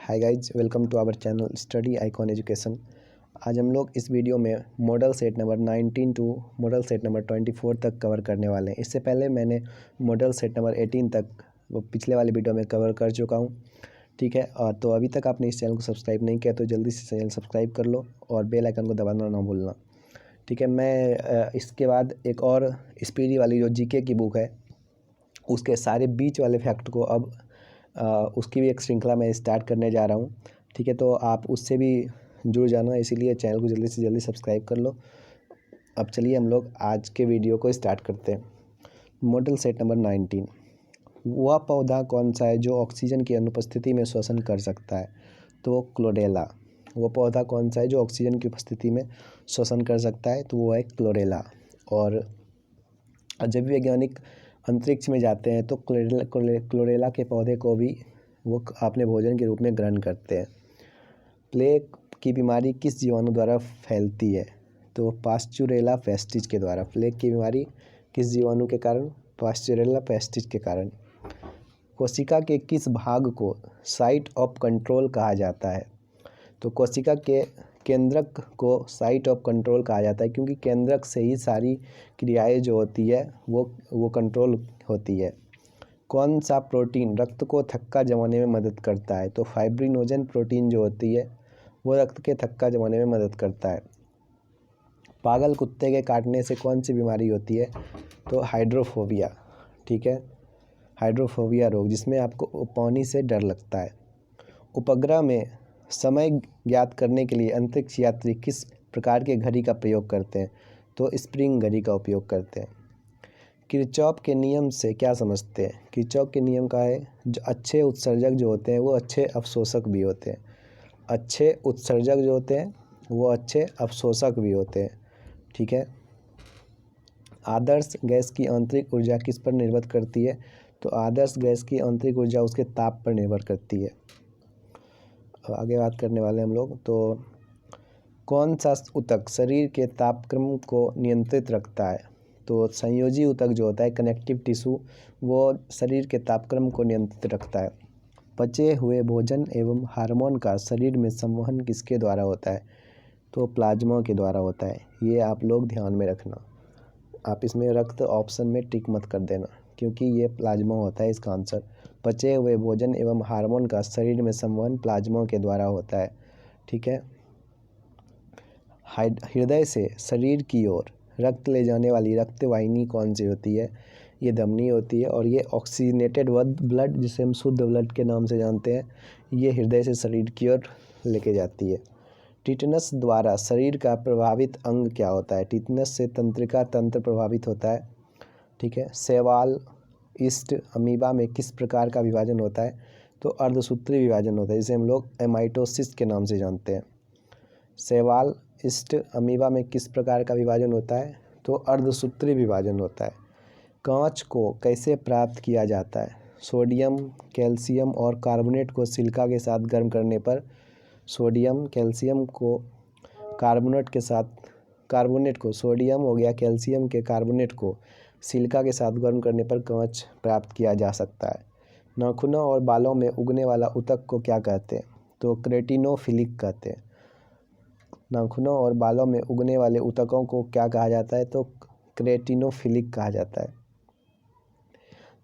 Hi guys, welcome to our channel study icon education. आज हम लोग इस वीडियो में model set number 19 to model set number 24 तक कवर करने वाले हैं। इससे पहले मैंने मॉडल सेट नंबर 18 तक वो पिछले वाले वीडियो में कवर कर चुका हूं, ठीक है। और तो अभी तक आपने इस चैनल को सब्सक्राइब नहीं किया तो जल्दी से चैनल सब्सक्राइब कर लो और बेल आइकन को दबाना ना भूलना, ठीक है। मैं इसके बाद एक और स्पीडी वाली जो जीके की बुक है उसके सारे बीच वाले फैक्ट को अब उसकी भी एक श्रृंखला मैं स्टार्ट करने जा रहा हूँ, ठीक है। तो आप उससे भी जुड़ जाना, इसीलिए चैनल को जल्दी से जल्दी सब्सक्राइब कर लो। अब चलिए हम लोग आज के वीडियो को स्टार्ट करते हैं। मॉडल सेट नंबर 19, वह पौधा कौन सा है जो ऑक्सीजन की अनुपस्थिति में श्वसन कर सकता है? तो क्लोरेला। वो पौधा कौन सा है जो ऑक्सीजन की उपस्थिति में श्वसन कर सकता है? तो वो है क्लोरेला। और जब वैज्ञानिक अंतरिक्ष में जाते हैं तो क्लोरेला के पौधे को भी वो अपने भोजन के रूप में ग्रहण करते हैं। प्लेग की बीमारी किस जीवाणु द्वारा फैलती है? तो पास्चुरेला पेस्टिज के द्वारा। प्लेग की बीमारी किस जीवाणु के कारण? पास्चुरेला पेस्टिज के कारण। कोशिका के किस भाग को साइट ऑफ कंट्रोल कहा जाता है? तो कोशिका के केंद्रक को साइट ऑफ कंट्रोल कहा जाता है, क्योंकि केंद्रक से ही सारी क्रियाएं जो होती है वो कंट्रोल होती है। कौन सा प्रोटीन रक्त को थक्का जमाने में मदद करता है? तो फाइब्रिनोजन प्रोटीन जो होती है वो रक्त के थक्का जमाने में मदद करता है। पागल कुत्ते के काटने से कौन सी बीमारी होती है? तो हाइड्रोफोबिया, ठीक है। हाइड्रोफोबिया रोग, जिसमें आपको पानी से डर लगता है। उपग्रह में समय ज्ञात करने के लिए अंतरिक्ष यात्री किस प्रकार के घड़ी का प्रयोग करते हैं? तो स्प्रिंग घड़ी का उपयोग करते हैं। किरचॉफ के नियम से क्या समझते हैं? किरचॉफ के नियम का है जो अच्छे उत्सर्जक जो होते हैं वो अच्छे अवशोषक भी होते हैं। अच्छे उत्सर्जक जो होते हैं वो अच्छे अवशोषक भी होते हैं, ठीक है। आदर्श गैस की आंतरिक ऊर्जा किस पर निर्भर करती है? तो आदर्श गैस की आंतरिक ऊर्जा उसके ताप पर निर्भर करती है। आगे बात करने वाले हम लोग, तो कौन सा ऊतक शरीर के तापक्रम को नियंत्रित रखता है? तो संयोजी ऊतक जो होता है, कनेक्टिव टिश्यू, वो शरीर के तापक्रम को नियंत्रित रखता है। पचे हुए भोजन एवं हार्मोन का शरीर में संवहन किसके द्वारा होता है? तो प्लाज्मा के द्वारा होता है। ये आप लोग ध्यान में रखना। आप इसमें रक्त ऑप्शन में टिक मत कर देना, क्योंकि ये प्लाज्मा होता है इसका आंसर। पचे हुए भोजन एवं हार्मोन का शरीर में संवहन प्लाज्मा के द्वारा होता है, ठीक है। हृदय से शरीर की ओर रक्त ले जाने वाली रक्त वाहिनी कौन सी होती है? ये धमनी होती है। और ये ऑक्सीजनेटेड ब्लड, जिसे हम शुद्ध ब्लड के नाम से जानते हैं, ये हृदय से शरीर की ओर लेके जाती है। टिटनस द्वारा शरीर का प्रभावित अंग क्या होता है? टिटनस से तंत्रिका तंत्र प्रभावित होता है, ठीक है। शैवाल, ईस्ट, अमीबा में किस प्रकार का विभाजन होता है? तो अर्धसूत्री विभाजन होता है, जिसे हम लोग एमाइटोसिस के नाम से जानते हैं। शैवाल, ईस्ट, अमीबा में किस प्रकार का विभाजन होता है? तो अर्धसूत्री विभाजन होता है। कांच को कैसे प्राप्त किया जाता है? सोडियम, कैल्शियम और कार्बोनेट को सिलिका के साथ गर्म करने पर, सोडियम कैल्शियम को कार्बोनेट के साथ, कार्बोनेट को सोडियम हो गया, कैल्शियम के कार्बोनेट को सिलिका के साथ गर्म करने पर कांच प्राप्त किया जा सकता है। नाखूनों और बालों में उगने वाला ऊतक को क्या कहते हैं? तो क्रेटिनोफिलिक कहते हैं। नाखूनों और बालों में उगने वाले ऊतकों को क्या कहा जाता है? तो क्रेटिनोफिलिक कहा जाता है।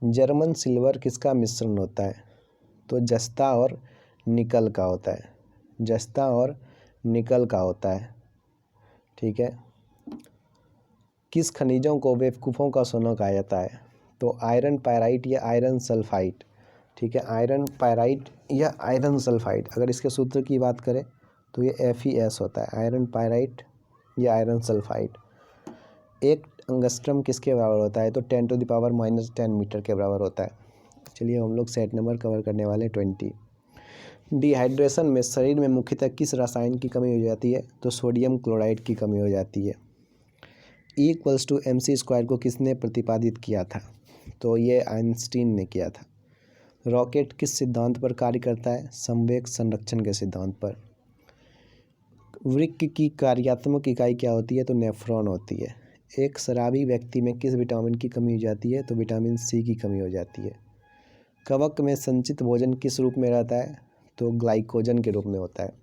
जर्मन सिल्वर किसका मिश्रण होता है? तो जस्ता और निकल का होता है। जस्ता और निकल का होता है, ठीक है। किस खनिजों को बेवकूफ़ों का सोना कहा जाता है? तो आयरन पायराइट या आयरन सल्फाइड, ठीक है। आयरन पायराइट या आयरन सल्फाइड। अगर इसके सूत्र की बात करें तो ये FeS होता है, आयरन पायराइट या आयरन सल्फाइड। एक एंगस्ट्रम किसके बराबर होता है? तो 10⁻⁻10 मीटर के बराबर होता है। चलिए हम लोग सेट नंबर कवर करने वाले 20। डिहाइड्रेशन में शरीर में मुख्यतः किस रसायन की कमी हो जाती है? तो सोडियम क्लोराइड की कमी हो जाती है। E=mc² को किसने प्रतिपादित किया था? तो ये आइंस्टीन ने किया था। रॉकेट किस सिद्धांत पर कार्य करता है? संवेग संरक्षण के सिद्धांत पर। वृक्क की कार्यात्मक इकाई क्या होती है? तो नेफ्रॉन होती है। एक शराबी व्यक्ति में किस विटामिन की कमी हो जाती है? तो विटामिन C की कमी हो जाती है। कवक में संचित भोजन किस रूप में रहता है? तो ग्लाइकोजन के रूप में होता है।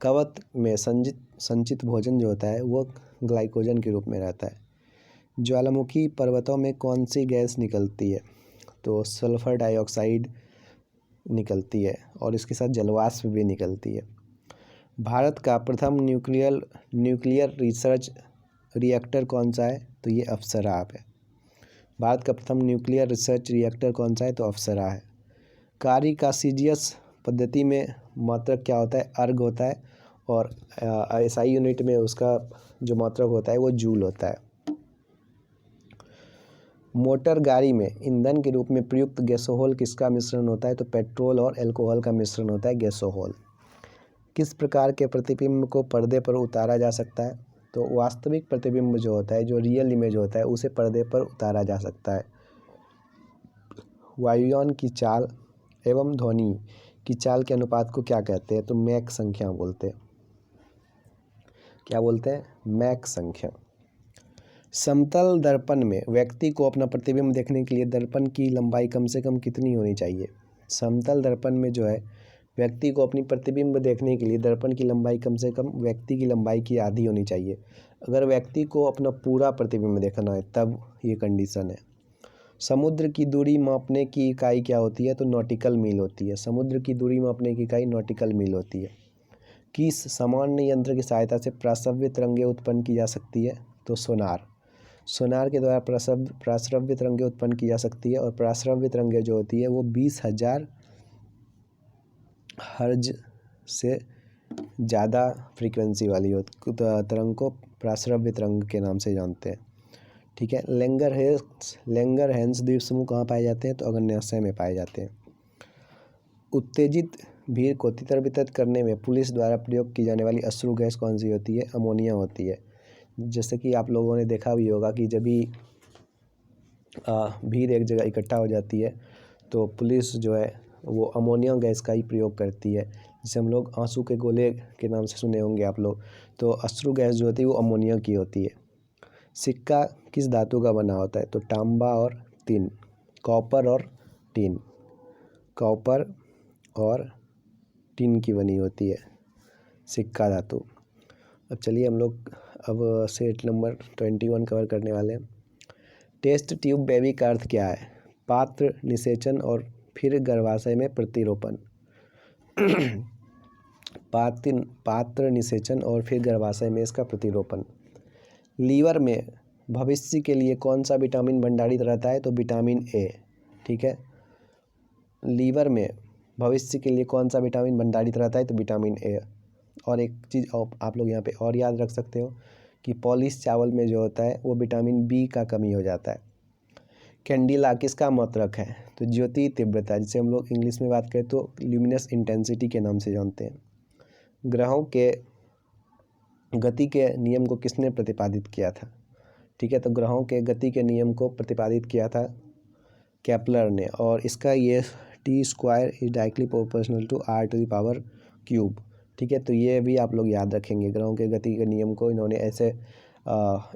कवक में संचित भोजन जो होता है वो ग्लाइकोजन के रूप में रहता है। ज्वालामुखी पर्वतों में कौन सी गैस निकलती है? तो सल्फर डाइऑक्साइड निकलती है और इसके साथ जलवाष्प भी निकलती है। भारत का प्रथम न्यूक्लियर रिसर्च रिएक्टर कौन सा है? तो ये अप्सरा है। भारत का प्रथम न्यूक्लियर रिसर्च रिएक्टर कौन सा है? तो अप्सरा है। कार्य का सीजीएस पद्धति में मात्रक क्या होता है? अर्ग होता है और एसआई यूनिट में उसका जो मात्रक होता है वो जूल होता है। मोटर गाड़ी में ईंधन के रूप में प्रयुक्त गैसोहोल किसका मिश्रण होता है? तो पेट्रोल और अल्कोहल का मिश्रण होता है गैसोहोल। किस प्रकार के प्रतिबिंब को पर्दे पर उतारा जा सकता है? तो वास्तविक प्रतिबिंब जो होता है, जो रियल इमेज होता है, उसे पर्दे पर उतारा जा सकता है। वायुयान की चाल एवं ध्वनि की चाल के अनुपात को क्या कहते हैं? तो मैक संख्या बोलते हैं। क्या बोलते हैं? मैक संख्या। समतल दर्पण में व्यक्ति को अपना प्रतिबिंब देखने के लिए दर्पण की लंबाई कम से कम कितनी होनी चाहिए? समतल दर्पण में जो है व्यक्ति को अपनी प्रतिबिंब देखने के लिए दर्पण की लंबाई कम से कम व्यक्ति की लंबाई की आधी होनी चाहिए। अगर व्यक्ति को अपना पूरा प्रतिबिंब देखना है तब ये कंडीशन है। समुद्र की दूरी मापने की इकाई क्या होती है? तो नॉटिकल मील होती है। समुद्र की दूरी मापने की इकाई नॉटिकल मील होती है। किस सामान्य यंत्र की सहायता से प्राश्रव्य तरंगें उत्पन्न की जा सकती है? तो सोनार के द्वारा प्राश्रव्य तरंगें उत्पन्न की जा सकती है और प्राश्रव्य तरंगें जो होती है वो 20,000 हर्ज से ज़्यादा फ्रीक्वेंसी वाली तरंग को प्राश्रव्य तरंग के नाम से जानते हैं। ठीक है। लैंगरहैंस द्वीप समूह कहाँ पाए जाते हैं? तो अगन्याशय में पाए जाते हैं। उत्तेजित भीड़ को तितर बितर करने में पुलिस द्वारा प्रयोग की जाने वाली अश्रु गैस कौन सी होती है? अमोनिया होती है। जैसे कि आप लोगों ने देखा भी होगा कि जब भी भीड़ एक जगह इकट्ठा हो जाती है तो पुलिस जो है वो अमोनिया गैस का ही प्रयोग करती है, जिसे हम लोग आंसू के गोले के नाम से सुने होंगे आप लोग। तो अश्रु गैस जो होती है वो अमोनिया की होती है। सिक्का किस धातु का बना होता है? तो तांबा और टिन, कॉपर और टिन, कॉपर और टिन की बनी होती है सिक्का धातु। अब चलिए हम लोग अब सेट नंबर 21 कवर करने वाले हैं। टेस्ट ट्यूब बेबी का अर्थ क्या है? पात्र निषेचन और फिर गर्भाशय में प्रतिरोपण। पात्र निषेचन और फिर गर्भाशय में इसका प्रतिरोपण। लीवर में भविष्य के लिए कौन सा विटामिन भंडारित रहता है? तो विटामिन ए। ठीक है। लीवर में भविष्य के लिए कौन सा विटामिन भंडारित रहता है? तो विटामिन ए। और एक चीज़ आप लोग यहाँ पे और याद रख सकते हो कि पॉलिश चावल में जो होता है वो विटामिन बी का कमी हो जाता है। कैंडिला किसका मात्रक है? तो ज्योति तीव्रता, जिसे हम लोग इंग्लिश में बात करें तो ल्यूमिनस इंटेंसिटी के नाम से जानते हैं। ग्रहों के गति के नियम को किसने प्रतिपादित किया था? ठीक है। तो ग्रहों के गति के नियम को प्रतिपादित किया था केपलर ने, और इसका ये T² is directly proportional to r⁻³ ठीक है। तो ये भी आप लोग याद रखेंगे। ग्रहों के गति के नियम को इन्होंने ऐसे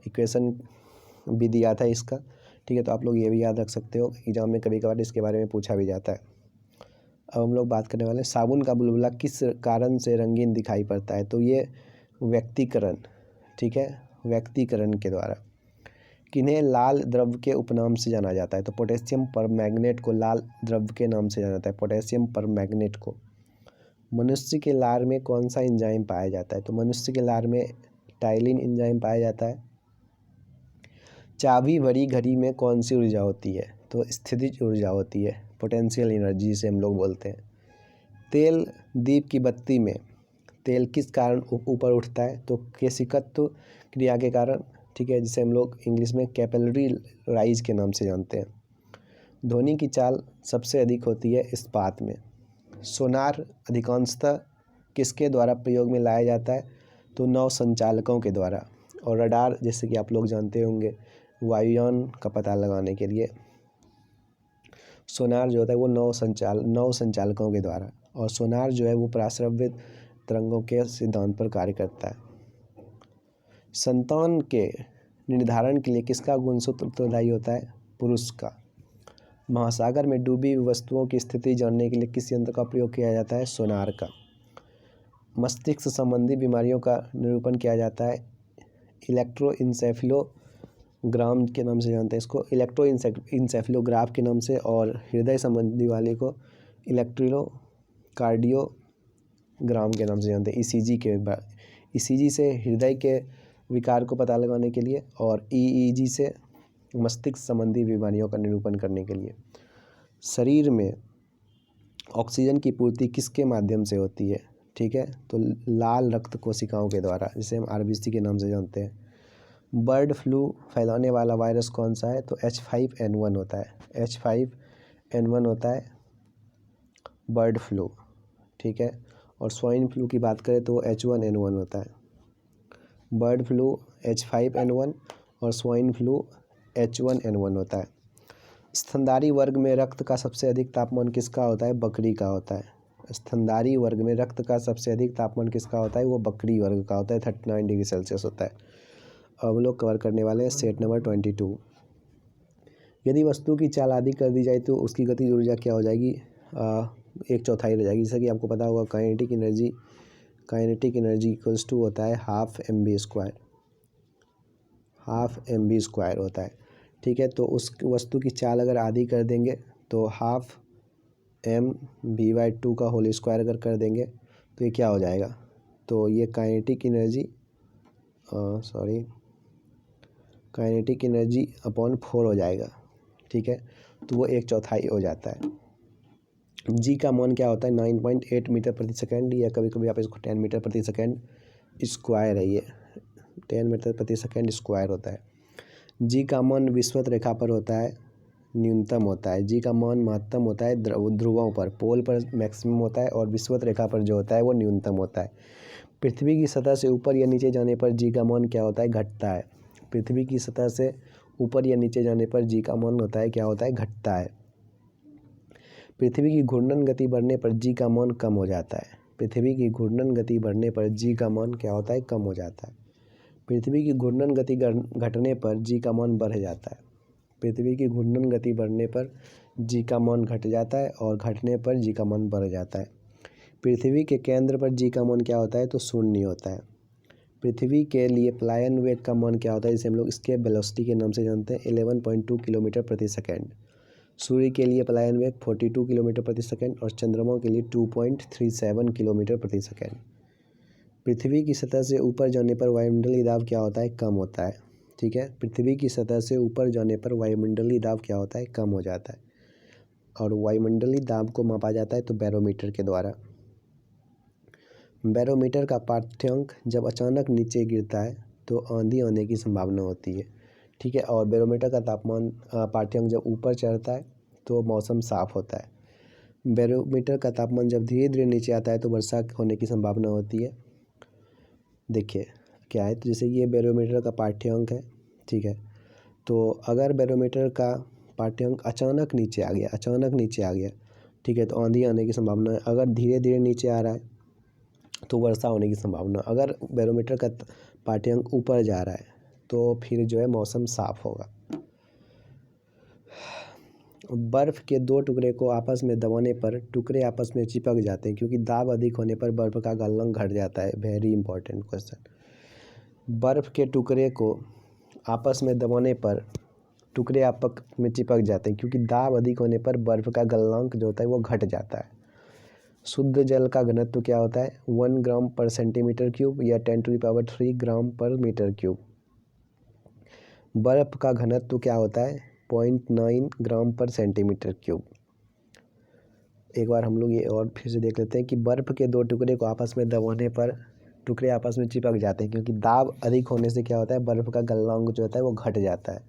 इक्वेशन भी दिया था इसका। ठीक है। तो आप लोग ये भी याद रख सकते हो, एग्जाम में कभी कभार इसके बारे में पूछा भी जाता है। अब हम लोग बात करने वाले हैं साबुन का बुलबुला किस कारण से रंगीन दिखाई पड़ता है? तो ये व्यक्तीकरण, ठीक है, व्यक्तीकरण के द्वारा। किन्हें लाल द्रव्य के उपनाम से जाना जाता है? तो पोटेशियम परमैंगनेट को लाल द्रव्य के नाम से जाना जाता है, पोटेशियम परमैंगनेट को। मनुष्य के लार में कौन सा एंजाइम पाया जाता है? तो मनुष्य के लार में टाइलिन एंजाइम पाया जाता है। चाबी भरी घड़ी में कौन सी ऊर्जा होती है? तो स्थितिज ऊर्जा होती है, पोटेंशियल एनर्जी से हम लोग बोलते हैं। तेल दीप की बत्ती में तेल किस कारण ऊपर उठता है? तो केशिकत्व क्रिया के कारण, ठीक है, जिसे हम लोग इंग्लिश में कैपिलरी राइज के नाम से जानते हैं। ध्वनि की चाल सबसे अधिक होती है इस्पात में। सोनार अधिकांशतः किसके द्वारा प्रयोग में लाया जाता है? तो नौ संचालकों के द्वारा। और रडार जैसे कि आप लोग जानते होंगे वायुयान का पता लगाने के लिए सोनार जो होता है वो नौ संचालकों के द्वारा, और सोनार जो है वो प्राश्रव्य तरंगों के सिद्धांत पर कार्य करता है। संतान के निर्धारण के लिए किसका गुणसूत्र उत्तरदायी होता है? पुरुष का। महासागर में डूबी हुई वस्तुओं की स्थिति जानने के लिए किस यंत्र का प्रयोग किया जाता है? सोनार का। मस्तिष्क संबंधी बीमारियों का निरूपण किया जाता है इलेक्ट्रोइंसेफेलोग्राम के नाम से जानते हैं इसको, इलेक्ट्रोइंसेफेलोग्राफ के नाम से, और हृदय संबंधी वाले को इलेक्ट्रोकार्डियोग्राम के नाम से जानते हैं, ईसीजी से हृदय के विकार को पता लगाने के लिए, और ईईजी से मस्तिष्क संबंधी बीमारियों का निरूपण करने के लिए। शरीर में ऑक्सीजन की पूर्ति किसके माध्यम से होती है? ठीक है, तो लाल रक्त कोशिकाओं के द्वारा, जिसे हम आरबीसी के नाम से जानते हैं। बर्ड फ्लू फैलाने वाला वायरस कौन सा है? तो H5N1 होता है, H5N1 होता है बर्ड फ्लू। ठीक है, और स्वाइन फ्लू की बात करें तो H1N1 होता है। बर्ड फ्लू H5N1 और स्वाइन फ्लू H1N1 होता है। स्तनधारी वर्ग में रक्त का सबसे अधिक तापमान किसका होता है? बकरी का होता है। स्तनधारी वर्ग में रक्त का सबसे अधिक तापमान किसका होता है? वो बकरी वर्ग का होता है, 39 डिग्री सेल्सियस होता है। अब हम लोग कवर करने वाले हैं सेट नंबर 22। यदि वस्तु की चाल आधी कर दी जाए तो उसकी गतिज ऊर्जा क्या हो जाएगी? 1/4 रह जाएगी। जैसा कि आपको पता होगा काइनेटिक एनर्जी इक्वल्स टू होता है हाफ mv स्क्वायर होता है। ठीक है, तो उस वस्तु की चाल अगर आधी कर देंगे तो हाफ mv/2 का होल स्क्वायर अगर कर देंगे तो ये क्या हो जाएगा? तो ये काइनेटिक एनर्जी अपॉन 4 हो जाएगा। ठीक है, तो वो 1/4 हो जाता है। जी का मान क्या होता है? 9.8 मीटर प्रति सेकेंड, या कभी कभी आप इसको 10 मीटर प्रति सेकेंड स्क्वायर है, ये 10 मीटर प्रति सेकेंड स्क्वायर होता है। जी का मान विषुवत रेखा पर होता है न्यूनतम होता है। जी का मान महत्तम होता है ध्रुवों पर, पोल पर मैक्सिमम होता है, और विषुवत रेखा पर जो होता है वो न्यूनतम होता है। पृथ्वी की सतह से ऊपर या नीचे जाने पर जी का मान क्या होता है? घटता है। पृथ्वी की सतह से ऊपर या नीचे जाने पर जी का मान होता है क्या होता है? घटता है। पृथ्वी की घूर्णन गति बढ़ने पर जी का मान कम हो जाता है। पृथ्वी की घूर्णन गति बढ़ने पर जी का मान क्या होता है? कम हो जाता है। पृथ्वी की घूर्णन गति घटने पर जी का मान बढ़ जाता है। पृथ्वी की घूर्णन गति बढ़ने पर जी का मान घट जाता है, और घटने पर जी का मान बढ़ जाता है। पृथ्वी के केंद्र पर जी का मान क्या होता है? तो शून्य होता है। पृथ्वी के लिए पलायन वेग का मान क्या होता है? जिसे हम लोग एस्केप वेलोसिटी के नाम से जानते हैं, 11.2 किलोमीटर प्रति सेकेंड। सूर्य के लिए पलायन वेग 42 किलोमीटर प्रति सेकेंड, और चंद्रमा के लिए 2.37 किलोमीटर प्रति सेकेंड। पृथ्वी की सतह से ऊपर जाने पर वायुमंडलीय दाब क्या होता है? कम होता है। ठीक है, पृथ्वी की सतह से ऊपर जाने पर वायुमंडलीय दाब क्या होता है? कम हो जाता है। और वायुमंडलीय दाब को मापा जाता है तो बैरोमीटर के द्वारा। बैरोमीटर का पाठ्यांक जब अचानक नीचे गिरता है तो आंधी आने की संभावना होती है। ठीक है, और बैरोमीटर का पाठ्यांक जब ऊपर चढ़ता है तो मौसम साफ होता है। बैरोमीटर का तापमान जब धीरे धीरे नीचे आता है तो वर्षा होने की संभावना होती है। देखिए क्या है, तो जैसे ये बैरोमीटर का पाठ्यांक है। ठीक है, तो अगर बैरोमीटर का पाठ्यांक अचानक नीचे आ गया, ठीक है, तो आंधी आने की संभावना है। अगर धीरे धीरे नीचे आ रहा है तो वर्षा होने की संभावना। अगर बैरोमीटर का पाठ्यांक ऊपर जा रहा है तो फिर जो है मौसम साफ होगा। बर्फ़ के 2 टुकड़े को आपस में दबाने पर टुकड़े आपस में चिपक जाते हैं, क्योंकि दाब अधिक होने पर बर्फ़ का गलनांक घट जाता है। Very important question. बर्फ़ के टुकड़े को आपस में दबाने पर टुकड़े आपस में चिपक जाते हैं, क्योंकि दाब अधिक होने पर बर्फ़ का गलनांक जो होता है वो घट जाता है। शुद्ध जल का घनत्व क्या होता है? 1 ग्राम पर सेंटीमीटर क्यूब, या 10⁻³ ग्राम पर मीटर क्यूब। बर्फ़ का घनत्व क्या होता है? 0.9 ग्राम पर सेंटीमीटर क्यूब। एक बार हम लोग ये और फिर से देख लेते हैं कि बर्फ़ के 2 टुकड़े को आपस में दबाने पर टुकड़े आपस में चिपक जाते हैं, क्योंकि दाब अधिक होने से क्या होता है? बर्फ़ का गलनांक जो होता है वो घट जाता है।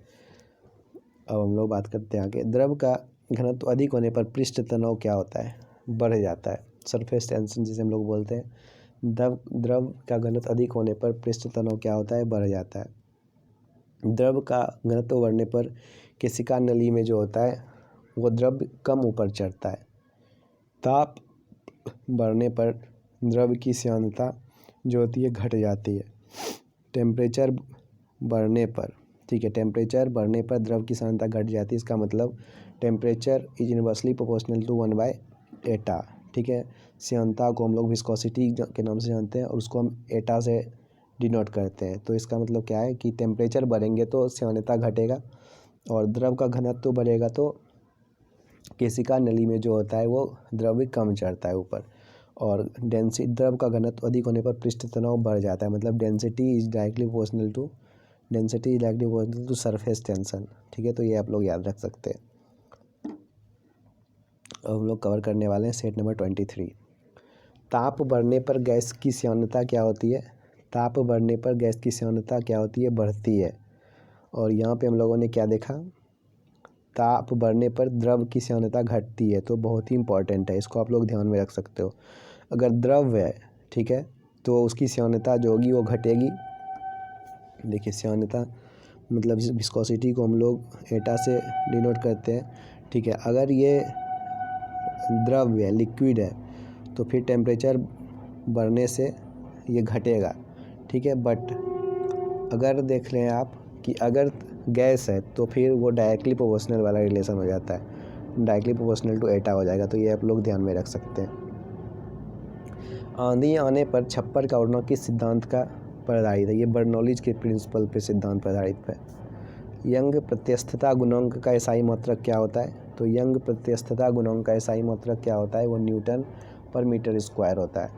अब हम लोग बात करते हैं आगे। द्रव का घनत्व अधिक होने पर पृष्ठ तनाव क्या होता है? बढ़ जाता है। सरफेस टेंशन जिसे हम लोग बोलते हैं। द्रव का घनत्व अधिक होने पर पृष्ठ तनाव क्या होता है? बढ़ जाता है। द्रव का घनत्व बढ़ने पर केशिका नली में जो होता है वो द्रव कम ऊपर चढ़ता है। ताप बढ़ने पर द्रव की सांद्रता जो होती है घट जाती है। टेम्परेचर बढ़ने पर, ठीक है, टेम्परेचर बढ़ने पर द्रव की सांद्रता घट जाती है। इसका मतलब temperature is inversely proportional to 1/eta। ठीक है, श्यानता को हम लोग विस्कोसिटी के नाम से जानते हैं और उसको हम एटा से डिनोट करते हैं। तो इसका मतलब क्या है कि टेम्परेचर बढ़ेंगे तो श्यानता घटेगा और द्रव का घनत्व बढ़ेगा तो केशिका नली में जो होता है वो द्रव्य कम चढ़ता है ऊपर, और द्रव का घनत्व अधिक होने पर पृष्ठ तनाव बढ़ जाता है। मतलब density is directly proportional to surface tension. ठीक है, तो ये आप लोग याद रख सकते हैं। अब हम लोग कवर करने वाले हैं सेट नंबर 23। ताप बढ़ने पर गैस की श्यानता क्या होती है? ताप बढ़ने पर गैस की श्यानता क्या होती है? बढ़ती है। और यहाँ पे हम लोगों ने क्या देखा? ताप बढ़ने पर द्रव की श्यानता घटती है। तो बहुत ही इंपॉर्टेंट है, इसको आप लोग ध्यान में रख सकते हो। अगर द्रव है, ठीक है, तो उसकी श्यानता जो होगी वो घटेगी। देखिए श्यानता मतलब विस्कोसिटी को हम लोग एटा से डिनोट करते हैं। ठीक है, अगर ये द्रव है, लिक्विड है, तो फिर टेम्परेचर बढ़ने से ये घटेगा। ठीक है, बट अगर देख लें आप कि अगर गैस है तो फिर वो डायरेक्टली प्रोपोर्शनल वाला रिलेशन हो जाता है, डायरेक्टली प्रोपोर्शनल टू एटा हो जाएगा। तो ये आप लोग ध्यान में रख सकते हैं। आंधी आने पर छप्पर का उड़ना किस सिद्धांत का पर आधारित है? ये बर्नौलीज के प्रिंसिपल पे सिद्धांत पर आधारित है। यंग प्रत्यस्थता गुणांक का एसआई मात्रक क्या होता है? तो यंग प्रत्यस्थता गुणांक का एसआई मात्रक क्या होता है? वो न्यूटन पर मीटर स्क्वायर होता है।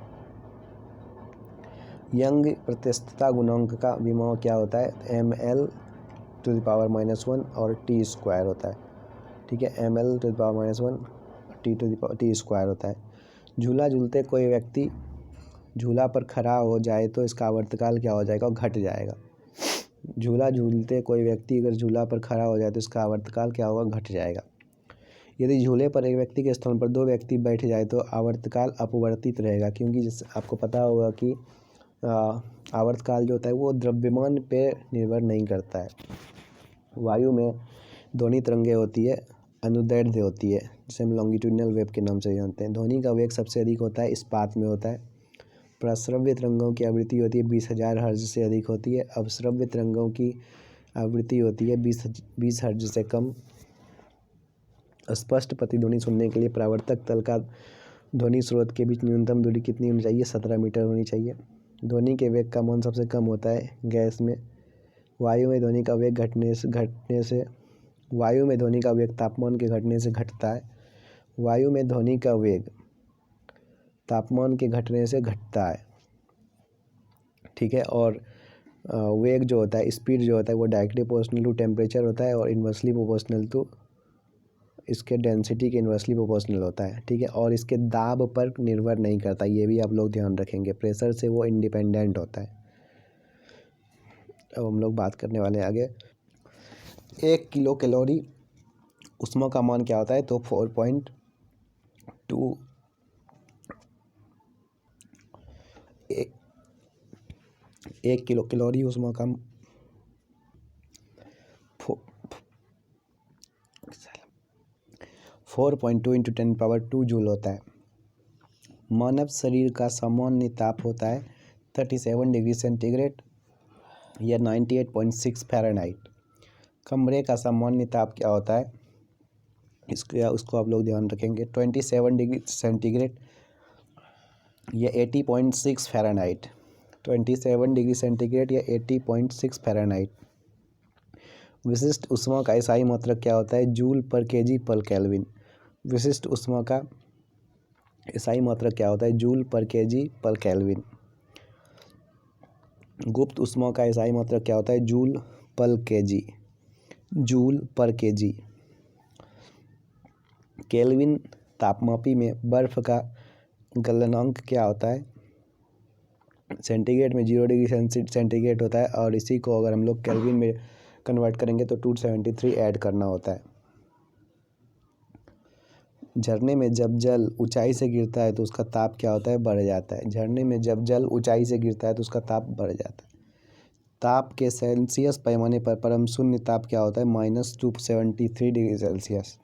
यंग प्रत्यस्थता गुणांक का विभव क्या होता है? ml⁻⁻1 और टी स्क्वायर होता है। ठीक है, ml⁻⁻1 टी स्क्वायर होता है। झूला झूलते कोई व्यक्ति झूला पर खड़ा हो जाए तो इसका आवर्तकाल क्या हो जाएगा? घट जाएगा। झूला झूलते कोई व्यक्ति अगर झूला पर खड़ा हो जाए तो इसका आवर्तकाल क्या होगा? घट जाएगा। यदि झूले पर एक व्यक्ति के स्थान पर 2 व्यक्ति बैठ जाए तो आवर्तकाल अपवर्तित रहेगा, क्योंकि जैसे आपको पता होगा कि आवर्तकाल जो होता है वो द्रव्यमान पे निर्भर नहीं करता है। वायु में ध्वनि तरंगें होती है, अनुदैर्ध्य होती है, जिसे हम लॉन्गिट्यूडिनल वेव के नाम से जानते हैं। ध्वनि का वेग सबसे अधिक होता है इस्पात में होता है। प्रस्रव्य तरंगों की आवृत्ति होती है 20,000 हर्ट्ज से अधिक होती है। अपस्रव्य तरंगों की आवृत्ति होती है 20 हर्ट्ज से कम। स्पष्ट प्रतिध्वनि सुनने के लिए परावर्तक तल का ध्वनि स्रोत के बीच न्यूनतम दूरी कितनी होनी चाहिए? 17 मीटर होनी चाहिए। ध्वनि के वेग का मान सबसे कम होता है गैस में। वायु में ध्वनि का वेग वायु में ध्वनि का वेग तापमान के घटने से घटता है। वायु में ध्वनि का वेग तापमान के घटने से घटता है। ठीक है, और वेग जो होता है, स्पीड जो होता है, वो डायरेक्टली प्रोपोर्शनल टू टेम्परेचर होता है और इन्वर्सली प्रोपोर्शनल टू इसके डेंसिटी के इन्वर्सली प्रोपोर्शनल होता है। ठीक है, और इसके दाब पर निर्भर नहीं करता, ये भी आप लोग ध्यान रखेंगे। प्रेशर से वो इंडिपेंडेंट होता है। अब हम लोग बात करने वाले हैं आगे। 1 किलो कैलोरी ऊष्मा का मान क्या होता है? तो 4.2 1 किलो कैलोरी ऊष्मा का 4.2 × 10⁻² जूल होता है। मानव शरीर का सामान्य ताप होता है 37 डिग्री सेंटीग्रेड या 98.6 फ़ारेनहाइट। कमरे का सामान्य ताप क्या होता है? उसको आप लोग ध्यान रखेंगे। 27 डिग्री सेंटीग्रेड या 80.6 फ़ारेनहाइट। 27 डिग्री सेंटीग्रेड या 80.6 फ़ारेनहाइट। विशिष्ट ऊष्मा का एसआई मात्रक क्या होता है? जूल पर केजी पर केल्विन। विशिष्ट ऊष्मा का एसआई मात्रक क्या होता है? जूल पर केजी पर केल्विन। गुप्त ऊष्मा का एसआई मात्रक क्या होता है? Joule per kg. Joule per kg. Kelvin तापमापी में बर्फ का गलनांक क्या होता है? सेंटीग्रेड में 0 डिग्री सेंटीग्रेड होता है, और इसी को अगर हम लोग केल्विन में कन्वर्ट करेंगे तो 273 ऐड करना होता है। झरने में जब जल ऊंचाई से गिरता है तो उसका ताप क्या होता है? बढ़ जाता है। झरने में जब जल ऊंचाई से गिरता है तो उसका ताप बढ़ जाता है। ताप के सेल्सियस पैमाने पर परम शून्य ताप क्या होता है? -273 डिग्री सेल्सियस।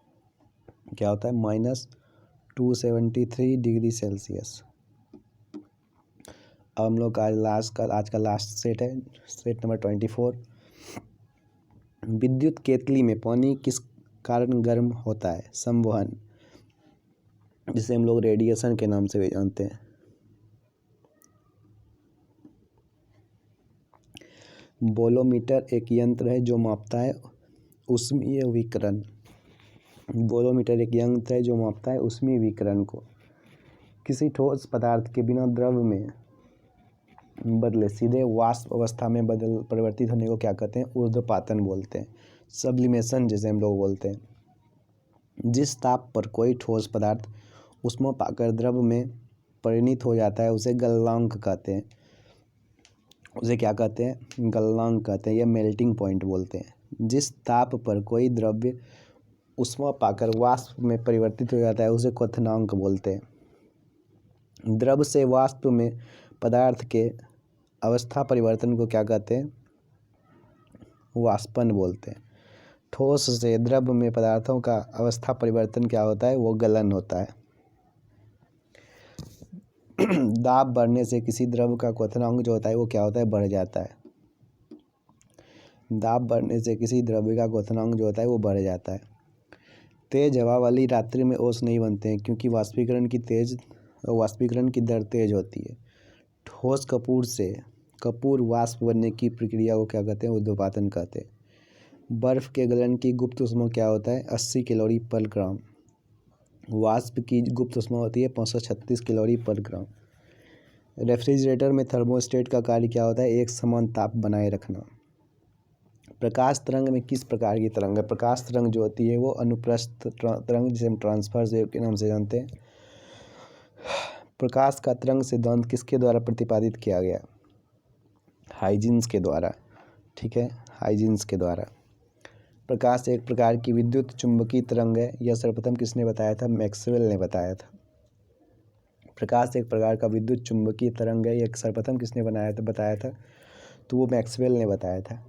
क्या होता है? -273 डिग्री सेल्सियस। अब हम लोग आज का लास्ट सेट है, सेट नंबर 24। विद्युत केतली में पानी किस कारण गर्म होता है? संवहन, जिसे हम लोग रेडिएशन के नाम से भी जानते हैं। बोलोमीटर एक यंत्र है जो मापता है ऊष्मीय विकिरण। बोलोमीटर एक यंत्र है जो मापता है ऊष्मीय विकिरण को। किसी ठोस पदार्थ के बिना द्रव में बदले सीधे वाष्प अवस्था में परिवर्तित होने को क्या कहते हैं? ऊर्ध्वपातन बोलते हैं। सब्लिमेशन जिसे हम लोग बोलते हैं। जिस ताप पर कोई ठोस पदार्थ ऊष्मा पाकर द्रव में परिणत हो जाता है उसे गलनांक कहते हैं। उसे क्या कहते हैं? गलनांक कहते हैं या मेल्टिंग पॉइंट बोलते हैं। जिस ताप पर कोई द्रव्य ऊष्मा पाकर वाष्प में परिवर्तित हो जाता है उसे क्वथनांक बोलते हैं। द्रव से वाष्प में पदार्थ के अवस्था परिवर्तन को क्या कहते हैं? वाष्पन बोलते हैं। ठोस से द्रव में पदार्थों का अवस्था परिवर्तन क्या होता है? वो गलन होता है। दाब बढ़ने से किसी द्रव का क्वथनांक जो होता है वो क्या होता है? बढ़ जाता है। दाब बढ़ने से किसी द्रव्य का क्वथनांक जो होता है वो बढ़ जाता है। तेज हवा वाली रात्रि में ओस नहीं बनते हैं क्योंकि वाष्पीकरण की दर तेज होती है। ठोस कपूर से कपूर वाष्प बनने की प्रक्रिया को क्या कहते हैं? ऊर्ध्वपातन कहते हैं। बर्फ के गलन की गुप्त ऊष्मा क्या होता है? 80 कैलोरी पर ग्राम। वाष्प की गुप्त ऊष्मा होती है 536 कैलोरी पर ग्राम। रेफ्रिजरेटर में थर्मोस्टेट का कार्य क्या होता है? एक समान ताप बनाए रखना। प्रकाश तरंग में किस प्रकार की तरंग है? प्रकाश तरंग जो होती है वो अनुप्रस्थ तरंग, जिसे हम ट्रांसवर्स वेव के नाम से जानते हैं। प्रकाश का तरंग सिद्धांत किसके द्वारा प्रतिपादित किया गया? हाइजेंस के द्वारा। ठीक है, हाइजेंस के द्वारा। प्रकाश एक प्रकार की विद्युत चुंबकीय तरंग है। यह सर्वप्रथम किसने बताया था? मैक्सवेल ने बताया था। प्रकाश एक प्रकार का विद्युत चुंबकीय तरंग है, यह सर्वप्रथम किसने बताया था? तो वो मैक्सवेल ने बताया था।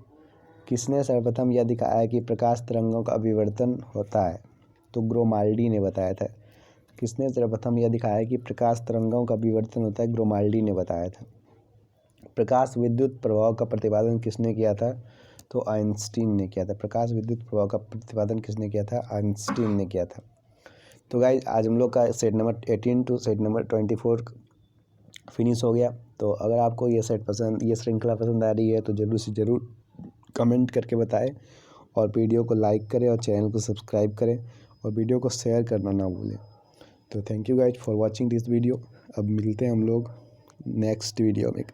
किसने सर्वप्रथम यह दिखाया कि प्रकाश तरंगों का विवर्तन होता है? तो ग्रोमाल्डी ने बताया था। किसने सर्वप्रथम यह दिखाया कि प्रकाश तरंगों का विवर्तन होता है? ग्रोमाल्डी ने बताया था। प्रकाश विद्युत प्रभाव का प्रतिपादन किसने किया था? तो आइंस्टीन ने किया था। प्रकाश विद्युत प्रभाव का प्रतिपादन किसने किया था? आइंस्टीन ने किया था। तो गाइज आज हम लोग का set number 18 to set number 24 finish हो गया। तो अगर आपको ये श्रृंखला पसंद आ रही है तो ज़रूर से ज़रूर कमेंट करके बताएं और वीडियो को लाइक करें और चैनल को सब्सक्राइब करें और वीडियो को शेयर करना ना भूलें। तो thank you guys for watching this video. अब मिलते हैं हम लोग नेक्स्ट वीडियो में।